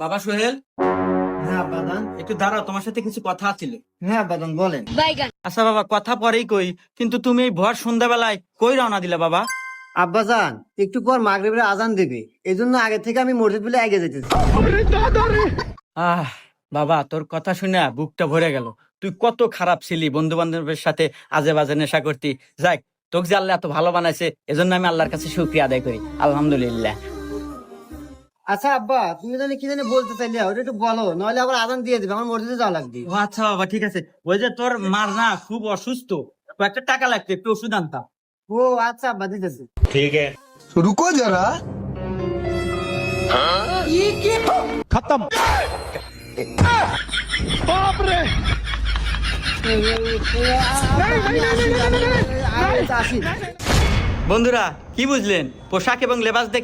বাবা সোহেল, হ্যাঁ বাদান। একটু দাঁড়াও, তোমার সাথে কিছু কথা ছিল। হ্যাঁ বাদান, বলেন। আচ্ছা বাবা, কথা পরেই কই, কিন্তু তুমি এই ভর সন্ধ্যাবেলায় কই রওনা দিলা বাবা? আব্বাজান, একটু পর মাগরিবের আজান দেবে, এই জন্য আগে থেকে আমি মসজিদ বলে এগিয়ে যেতেছি। আহ বাবা, তোর কথা শুনে বুকটা ভরে গেল। তুই কত খারাপ ছিলি, বন্ধু বান্ধবের সাথে আজে বাজে নেশা করতি। যাক, তোকে যে আল্লাহ এত ভালো বানাইছে, এজন্য আমি আল্লাহর কাছে শুকরিয়া আদায় করি, আলহামদুলিল্লাহ। আচ্ছা আব্বা, তুমি জানি কি জানি বলতে চাইলে, ওটা একটু বলো, নইলে আবার আজান দিয়ে দিবে, আমার মসজিদে যাওয়া লাগবে। ও আচ্ছা বাবা, ঠিক আছে। ওই যে তোর মার না খুব অসুস্থ, কয়েকটা টাকা লাগতো, একটু ওষুধ আনতাম। ও আচ্ছা আব্বা, দিতেছি। रुको जरा खत्म আসি। বন্ধুরা, কি বুঝলেন? পোশাক এবং লেবাস দেখে